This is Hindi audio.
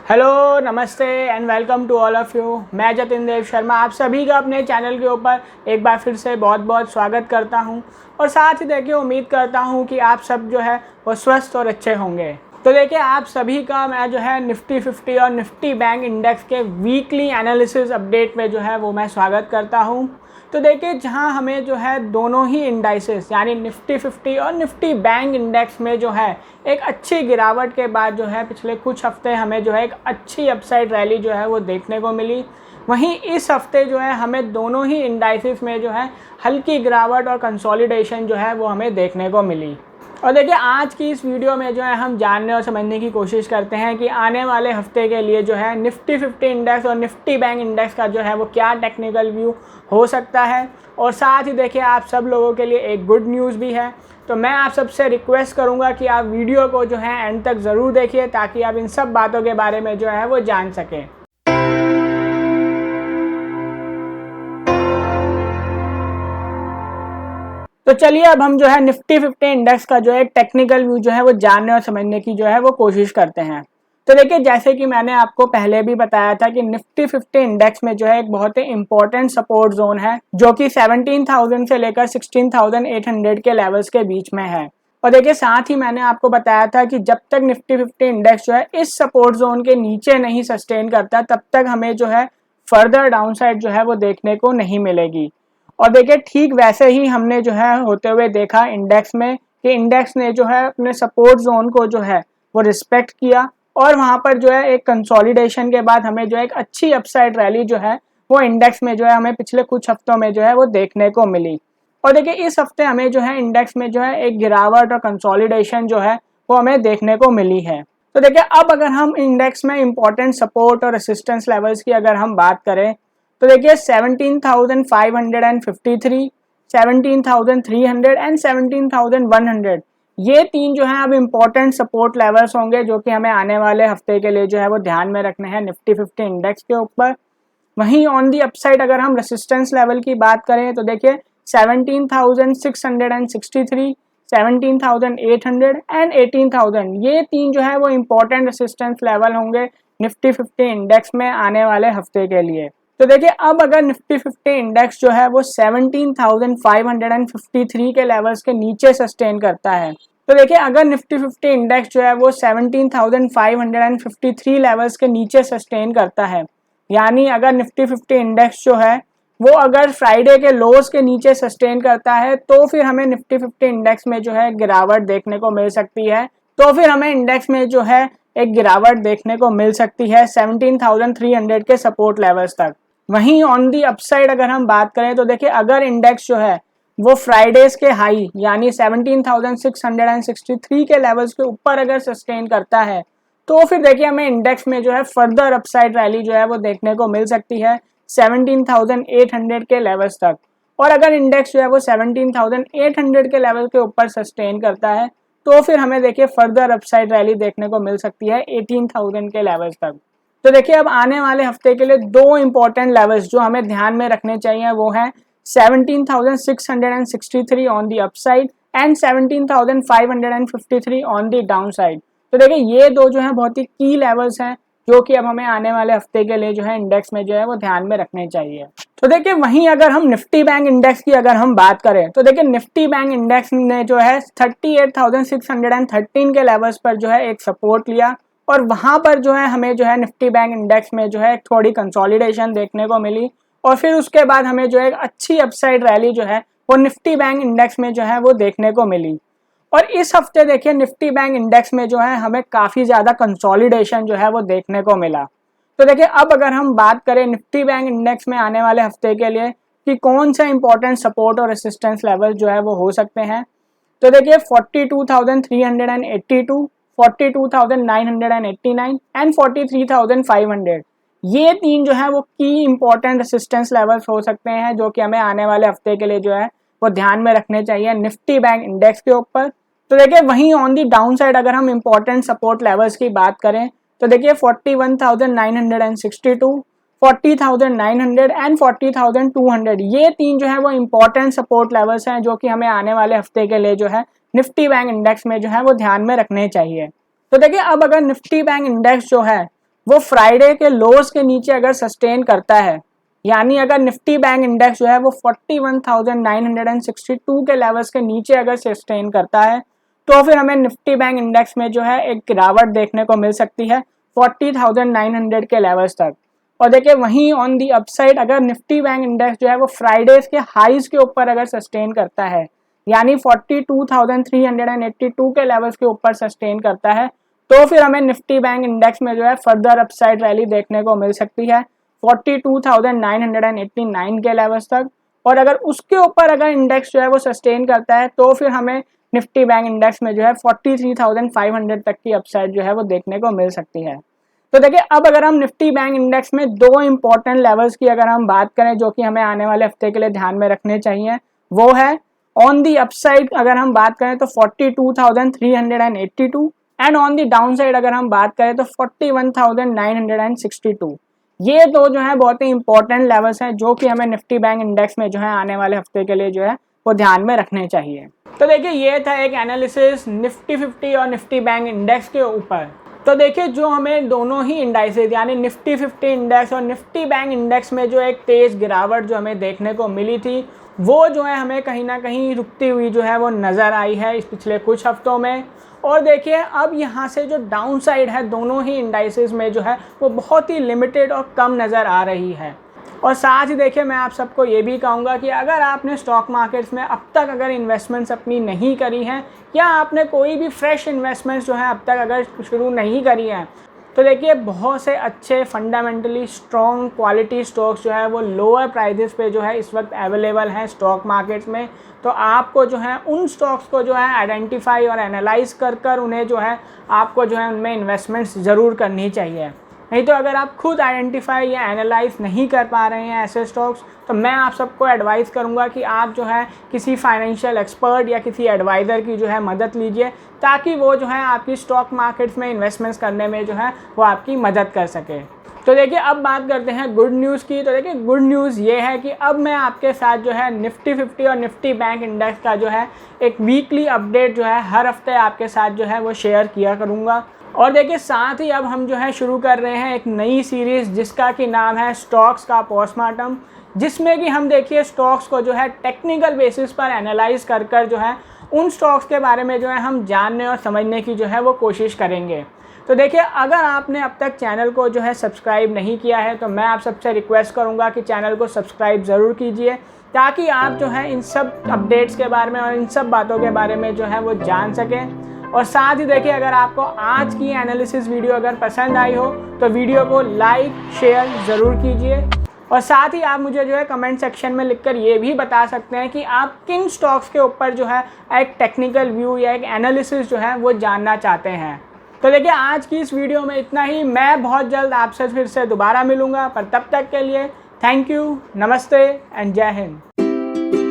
हेलो, नमस्ते and welcome to all of you. मैं जतिन देव शर्मा आप सभी का अपने चैनल के ऊपर एक बार फिर से बहुत बहुत स्वागत करता हूं और साथ ही देखिए उम्मीद करता हूं कि आप सब जो है वो स्वस्थ और अच्छे होंगे। तो देखिए आप सभी का मैं जो है निफ्टी 50 और निफ्टी बैंक इंडेक्स के वीकली एनालिसिस अपडेट में जो है वो मैं स्वागत करता हूं। तो देखिए जहां हमें जो है दोनों ही इंडाइसेस यानी निफ्टी 50 और निफ्टी बैंक इंडेक्स में जो है एक अच्छी गिरावट के बाद जो है पिछले कुछ हफ्ते हमें जो है एक अच्छी अपसाइड रैली जो है वो देखने को मिली। वहीं इस हफ्ते जो है हमें दोनों ही इंडाइसेस में जो है हल्की गिरावट और कंसोलिडेशन जो है वो हमें देखने को मिली। और देखिए आज की इस वीडियो में जो है हम जानने और समझने की कोशिश करते हैं कि आने वाले हफ्ते के लिए जो है निफ्टी 50 इंडेक्स और निफ्टी बैंक इंडेक्स का जो है वो क्या टेक्निकल व्यू हो सकता है। और साथ ही देखिए आप सब लोगों के लिए एक गुड न्यूज़ भी है। तो मैं आप सबसे रिक्वेस्ट करूंगा कि आप वीडियो को जो है एंड तक ज़रूर देखिए ताकि आप इन सब बातों के बारे में जो है वो जान सकें। तो चलिए अब हम जो है निफ्टी 50 इंडेक्स का जो है टेक्निकल व्यू जो है वो जानने और समझने की जो है वो कोशिश करते हैं। तो देखिए जैसे कि मैंने आपको पहले भी बताया था कि निफ्टी 50 इंडेक्स में जो है एक बहुत ही इंपॉर्टेंट सपोर्ट जोन है जो कि 17,000 से लेकर 16,800 के लेवल्स के बीच में है। और देखिए साथ ही मैंने आपको बताया था कि जब तक निफ्टी 50 इंडेक्स जो है इस सपोर्ट जोन के नीचे नहीं सस्टेन करता तब तक हमें जो है फर्दर डाउनसाइड जो है वो देखने को नहीं मिलेगी। और देखिए ठीक वैसे ही हमने जो है होते हुए देखा इंडेक्स में कि इंडेक्स ने जो है अपने सपोर्ट जोन को जो है वो रिस्पेक्ट किया और वहां पर जो है एक कंसोलिडेशन के बाद हमें जो है एक अच्छी अपसाइड रैली जो है वो इंडेक्स में जो है हमें पिछले कुछ हफ्तों में जो है वो देखने को मिली। और देखिए इस हफ्ते हमें जो है इंडेक्स में जो है एक गिरावट और कंसोलिडेशन जो है वो हमें देखने को मिली है। तो देखिए अब अगर हम इंडेक्स में इंपॉर्टेंट सपोर्ट और रेसिस्टेंस लेवल्स की अगर हम बात करें तो देखिए 17,553, 17,300 एंड 17,100 ये तीन जो है अब इम्पोर्टेंट सपोर्ट लेवल्स होंगे जो कि हमें आने वाले हफ्ते के लिए जो है वो ध्यान में रखने हैं निफ्टी 50 इंडेक्स के ऊपर। वहीं ऑन दी अपसाइड अगर हम रेसिस्टेंस लेवल की बात करें तो देखिए 17,663, 17,800 एंड 18,000 ये तीन जो है वो इम्पोर्टेंट रेसिस्टेंस लेवल होंगे निफ्टी 50 इंडेक्स में आने वाले हफ्ते के लिए। तो देखिए अब अगर निफ्टी 50 इंडेक्स जो है वो 17,553 के लेवल्स के नीचे सस्टेन करता है तो देखिए अगर निफ्टी 50 इंडेक्स जो है वो 17,553 लेवल्स के नीचे सस्टेन करता है यानी अगर निफ्टी 50 इंडेक्स जो है वो अगर फ्राइडे के लोज के नीचे सस्टेन करता है तो फिर हमें निफ्टी 50 इंडेक्स में जो है गिरावट देखने को मिल सकती है। तो फिर हमें इंडेक्स में जो है एक गिरावट देखने को मिल सकती है 17,300 के सपोर्ट लेवल्स तक। वहीं ऑन दी अपसाइड अगर हम बात करें तो देखिए अगर इंडेक्स जो है वो फ्राइडेज के हाई यानी 17,663 के लेवल्स के ऊपर अगर सस्टेन करता है तो फिर देखिए हमें इंडेक्स में जो है फर्दर अपसाइड रैली जो है वो देखने को मिल सकती है 17,800 के लेवल्स तक। और अगर इंडेक्स जो है वो 17,800 के लेवल के ऊपर सस्टेन करता है तो फिर हमें देखिए फर्दर अपसाइड रैली देखने को मिल सकती है 18,000 के लेवल्स तक। तो देखिए अब आने वाले हफ्ते के लिए दो इंपॉर्टेंट लेवल्स जो हमें ध्यान में रखने चाहिए वो है 17,663 on the upside and 17,553 on the downside. तो देखिए ये दो जो है बहुत ही की लेवल्स हैं जो कि अब हमें आने वाले हफ्ते के लिए जो है इंडेक्स में जो है वो ध्यान में रखने चाहिए। तो देखिए वहीं अगर हम निफ्टी बैंक इंडेक्स की अगर हम बात करें तो देखिए निफ्टी बैंक इंडेक्स ने जो है 38,613 के लेवल्स पर जो है एक सपोर्ट लिया और वहां पर जो है हमें जो है निफ्टी बैंक इंडेक्स में जो है थोड़ी कंसोलिडेशन देखने को मिली और फिर उसके बाद हमें जो है एक अच्छी अपसाइड रैली जो है वो निफ्टी बैंक इंडेक्स में जो है वो देखने को मिली। और इस हफ्ते देखिए निफ्टी बैंक इंडेक्स में जो है हमें काफ़ी ज़्यादा कंसोलिडेशन जो है वो देखने को मिला। तो देखिए अब अगर हम बात करें निफ्टी बैंक इंडेक्स में आने वाले हफ्ते के लिए कि कौन से इंपॉर्टेंट सपोर्ट और रेसिस्टेंस लेवल जो है वो हो सकते हैं तो देखिए 42,382, 42,989 एंड 43,500 ये तीन जो है वो की इंपॉर्टेंट रेसिस्टेंस लेवल्स हो सकते हैं जो कि हमें आने वाले हफ्ते के लिए जो है वो ध्यान में रखने चाहिए निफ्टी बैंक इंडेक्स के ऊपर। तो देखिए वहीं ऑन दी डाउन साइड अगर हम इंपॉर्टेंट सपोर्ट लेवल्स की बात करें तो देखिए 41,962, 40,900 एंड 40,200 ये तीन जो है वो इंपॉर्टेंट सपोर्ट लेवल्स हैं जो कि हमें आने वाले हफ्ते के लिए जो है निफ्टी बैंक इंडेक्स में जो है वो ध्यान में रखने चाहिए। तो देखिए अब अगर निफ्टी बैंक इंडेक्स जो है वो फ्राइडे के लोज के नीचे अगर सस्टेन करता है, यानी अगर निफ्टी बैंक इंडेक्स जो है वो 41,962 के लेवल्स के नीचे अगर सस्टेन करता है तो फिर हमें निफ्टी बैंक इंडेक्स में जो है एक गिरावट देखने को मिल सकती है 40,900 के लेवल्स तक। और देखिए वहीं ऑन दी अपसाइड अगर निफ्टी बैंक इंडेक्स जो है वो फ्राइडेज के हाईज के ऊपर अगर सस्टेन करता है, यानी 42,382 के लेवल्स के ऊपर सस्टेन करता है तो फिर हमें निफ्टी बैंक इंडेक्स में जो है फर्दर अपसाइड रैली देखने को मिल सकती है 42,989 के लेवल्स तक। और अगर उसके ऊपर अगर इंडेक्स जो है वो सस्टेन करता है तो फिर हमें निफ्टी बैंक इंडेक्स में जो है 43,500 तक की अपसाइड जो है वो देखने को मिल सकती है। तो देखिए अब अगर हम निफ्टी बैंक इंडेक्स में दो इंपॉर्टेंट लेवल्स की अगर हम बात करें जो कि हमें आने वाले हफ्ते के लिए ध्यान में रखने चाहिए, वो है ऑन दी अपसाइड अगर हम बात करें तो 42,382 and on the down side अगर हम बात करें तो 41,962। ये दो जो है बहुत ही इंपॉर्टेंट लेवल्स हैं जो कि हमें निफ्टी बैंक इंडेक्स में जो है आने वाले हफ्ते के लिए जो है वो ध्यान में रखने चाहिए। तो देखिए ये था एक एनालिसिस निफ्टी 50 और निफ्टी बैंक इंडेक्स के ऊपर। तो देखिए जो हमें दोनों ही इंडाइसेस यानी निफ्टी 50 इंडेक्स और निफ्टी बैंक इंडेक्स में जो एक तेज़ गिरावट जो हमें देखने को मिली थी वो जो है हमें कहीं ना कहीं रुकती हुई जो है वो नज़र आई है इस पिछले कुछ हफ्तों में। और देखिए अब यहाँ से जो डाउन साइड है दोनों ही इंडाइसेस में जो है वो बहुत ही लिमिटेड और कम नज़र आ रही है। और साथ ही देखिए मैं आप सबको ये भी कहूँगा कि अगर आपने स्टॉक मार्केट्स में अब तक अगर इन्वेस्टमेंट्स अपनी नहीं करी हैं या आपने कोई भी फ्रेश इन्वेस्टमेंट्स जो है अब तक अगर शुरू नहीं करी हैं तो देखिए बहुत से अच्छे फंडामेंटली स्ट्रॉन्ग क्वालिटी स्टॉक्स जो है वो लोअर प्राइजेस पे जो है इस वक्त अवेलेबल हैं स्टॉक मार्केट्स में। तो आपको जो है उन स्टॉक्स को जो है आइडेंटिफाई और एनालाइज कर उन्हें जो है आपको जो है उनमें इन्वेस्टमेंट्स ज़रूर करनी चाहिए। नहीं तो अगर आप खुद आइडेंटिफाई या एनालाइज नहीं कर पा रहे हैं ऐसे स्टॉक्स तो मैं आप सबको एडवाइस करूंगा कि आप जो है किसी फाइनेंशियल एक्सपर्ट या किसी एडवाइज़र की जो है मदद लीजिए ताकि वो जो है आपकी स्टॉक मार्केट्स में इन्वेस्टमेंट्स करने में जो है वो आपकी मदद कर सके। तो देखिए अब बात करते हैं गुड न्यूज़ की। तो देखिए गुड न्यूज़ ये है कि अब मैं आपके साथ जो है निफ्टी 50 और निफ्टी बैंक इंडेक्स का जो है एक वीकली अपडेट जो है हर हफ्ते आपके साथ जो है वो शेयर किया करूँगा। और देखिए साथ ही अब हम जो है शुरू कर रहे हैं एक नई सीरीज़ जिसका कि नाम है स्टॉक्स का पोस्टमार्टम, जिसमें कि हम देखिए स्टॉक्स को जो है टेक्निकल बेसिस पर एनालाइज कर जो है उन स्टॉक्स के बारे में जो है हम जानने और समझने की जो है वो कोशिश करेंगे। तो देखिए अगर आपने अब तक चैनल को जो है सब्सक्राइब नहीं किया है तो मैं आप सबसे रिक्वेस्ट करूंगा कि चैनल को सब्सक्राइब ज़रूर कीजिए ताकि आप जो है इन सब अपडेट्स के बारे में और इन सब बातों के बारे में जो है वो जान सकें। और साथ ही देखिए अगर आपको आज की एनालिसिस वीडियो अगर पसंद आई हो तो वीडियो को लाइक शेयर ज़रूर कीजिए। और साथ ही आप मुझे जो है कमेंट सेक्शन में लिखकर ये भी बता सकते हैं कि आप किन स्टॉक्स के ऊपर जो है एक टेक्निकल व्यू या एक एनालिसिस जो है वो जानना चाहते हैं। तो देखिए आज की इस वीडियो में इतना ही। मैं बहुत जल्द आपसे फिर से दोबारा मिलूँगा, पर तब तक के लिए थैंक यू, नमस्ते एंड जय हिंद।